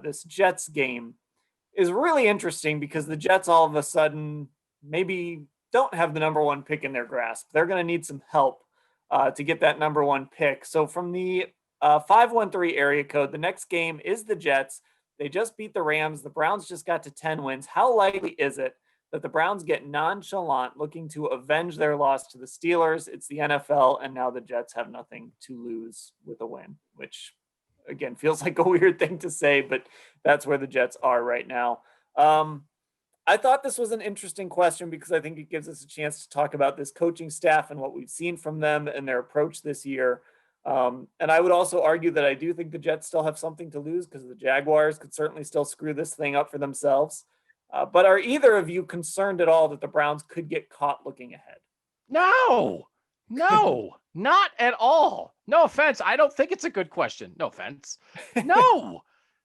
this Jets game is really interesting because the Jets all of a sudden maybe don't have the number one pick in their grasp. They're going to need some help to get that number one pick. So from the 513 area code, the next game is the Jets. They just beat the Rams. The Browns just got to 10 wins. How likely is it that the Browns get nonchalant looking to avenge their loss to the Steelers? It's the NFL, and now the Jets have nothing to lose with a win, which, again, feels like a weird thing to say, but that's where the Jets are right now. I thought this was an interesting question because I think it gives us a chance to talk about this coaching staff and what we've seen from them and their approach this year. And I would also argue that I do think the Jets still have something to lose because the Jaguars could certainly still screw this thing up for themselves. But are either of you concerned at all that the Browns could get caught looking ahead? No, not at all. No offense. I don't think it's a good question. No offense. No,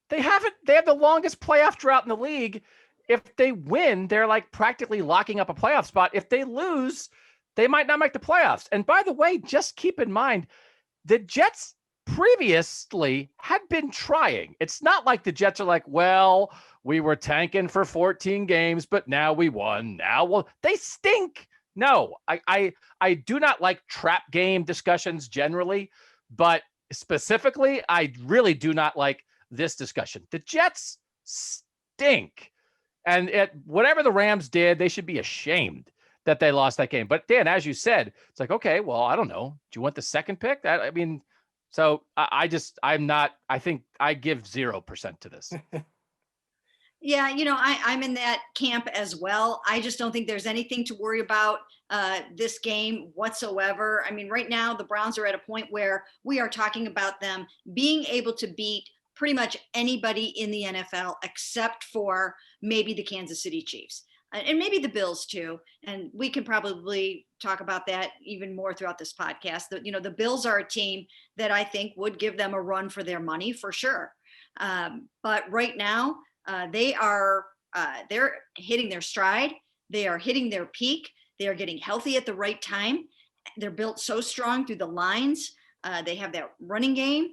they have the longest playoff drought in the league. If they win, they're like practically locking up a playoff spot. If they lose, they might not make the playoffs. And by the way, just keep in mind, the Jets previously had been trying. It's not like the Jets are like, well, we were tanking for 14 games, but now we won. They stink. No, I do not like trap game discussions generally, but specifically, I really do not like this discussion. The Jets stink. And whatever the Rams did, they should be ashamed that they lost that game. But Dan, as you said, it's like, okay, well, I don't know. Do you want the second pick? I think I give 0% to this. Yeah, I'm in that camp as well. I just don't think there's anything to worry about this game whatsoever. I mean, right now, the Browns are at a point where we are talking about them being able to beat pretty much anybody in the NFL except for maybe the Kansas City Chiefs and maybe the Bills too. And we can probably talk about that even more throughout this podcast. The Bills are a team that I think would give them a run for their money for sure. But right now, they're hitting their stride. They are hitting their peak. They are getting healthy at the right time. They're built so strong through the lines. They have that running game.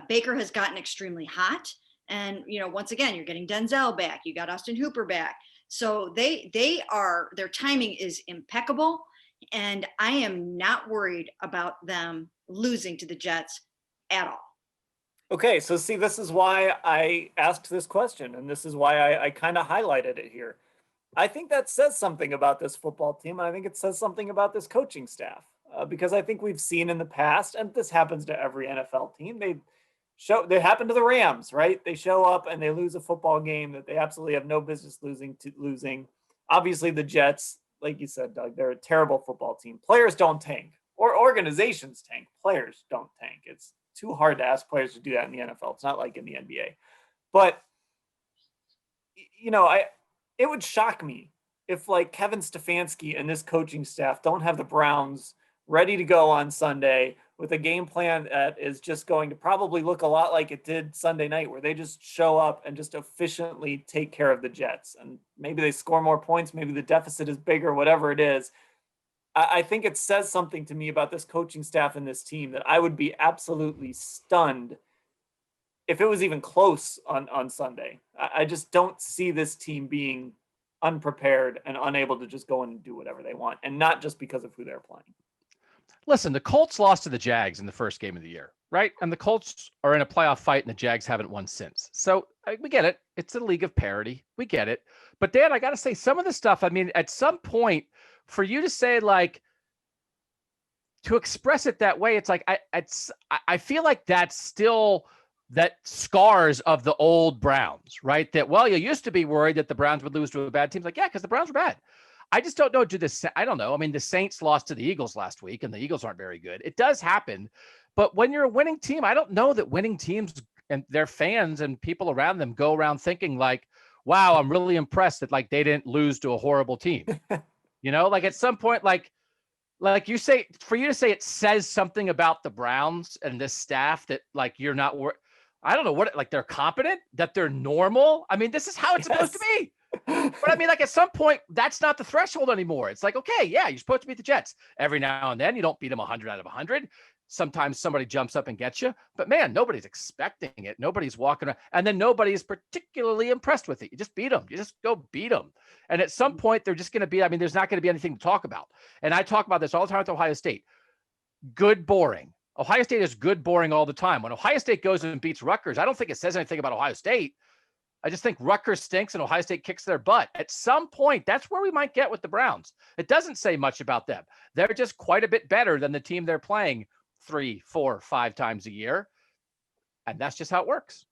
Baker has gotten extremely hot. And, once again, you're getting Denzel back. You got Austin Hooper back. So their timing is impeccable. And I am not worried about them losing to the Jets at all. Okay, so see, this is why I asked this question, and this is why I kind of highlighted it here. I think that says something about this football team, and I think it says something about this coaching staff, because I think we've seen in the past, and this happens to every NFL team, they happen to the Rams, right? They show up and they lose a football game that they absolutely have no business losing. Obviously, the Jets, like you said, Doug, they're a terrible football team. Players don't tank, or organizations tank. Players don't tank. It's too hard to ask players to do that in the NFL. It's not like in the NBA. But, it would shock me if like Kevin Stefanski and this coaching staff don't have the Browns ready to go on Sunday with a game plan that is just going to probably look a lot like it did Sunday night, where they just show up and just efficiently take care of the Jets. And maybe they score more points. Maybe the deficit is bigger, whatever it is. I think it says something to me about this coaching staff and this team that I would be absolutely stunned if it was even close on Sunday. I just don't see this team being unprepared and unable to just go in and do whatever they want, and not just because of who they're playing. Listen, the Colts lost to the Jags in the first game of the year, right? And the Colts are in a playoff fight and the Jags haven't won since. So we get it. It's a league of parity. We get it. But Dan, I got to say, some of the stuff, I mean, at some point, for you to say like, to express it that way, it's like, I feel like that's still that scars of the old Browns, right? That, well, you used to be worried that the Browns would lose to a bad team. Like, yeah, because the Browns were bad. I just don't know. I don't know. I mean, the Saints lost to the Eagles last week, and the Eagles aren't very good. It does happen. But when you're a winning team, I don't know that winning teams and their fans and people around them go around thinking like, wow, I'm really impressed that like they didn't lose to a horrible team. Like at some point, like you say, for you to say it says something about the Browns and this staff that like you're not I don't know what, like they're competent, that they're normal. I mean, this is how it's supposed to be. But I mean, like at some point, that's not the threshold anymore. It's like, okay, yeah, you're supposed to beat the Jets every now and then. You don't beat them 100 out of 100. sometimes somebody jumps up and gets you, but man, nobody's expecting it. Nobody's walking around, and then nobody's particularly impressed with it. You just beat them. You just go beat them. And at some point, they're just going to be, I mean, there's not going to be anything to talk about. And I talk about this all the time with Ohio State. Good, boring. Ohio State is good, boring all the time. When Ohio State goes and beats Rutgers, I don't think it says anything about Ohio State. I just think Rutgers stinks and Ohio State kicks their butt. At some point, that's where we might get with the Browns. It doesn't say much about them. They're just quite a bit better than the team they're playing 3, 4, 5 times a year. And that's just how it works.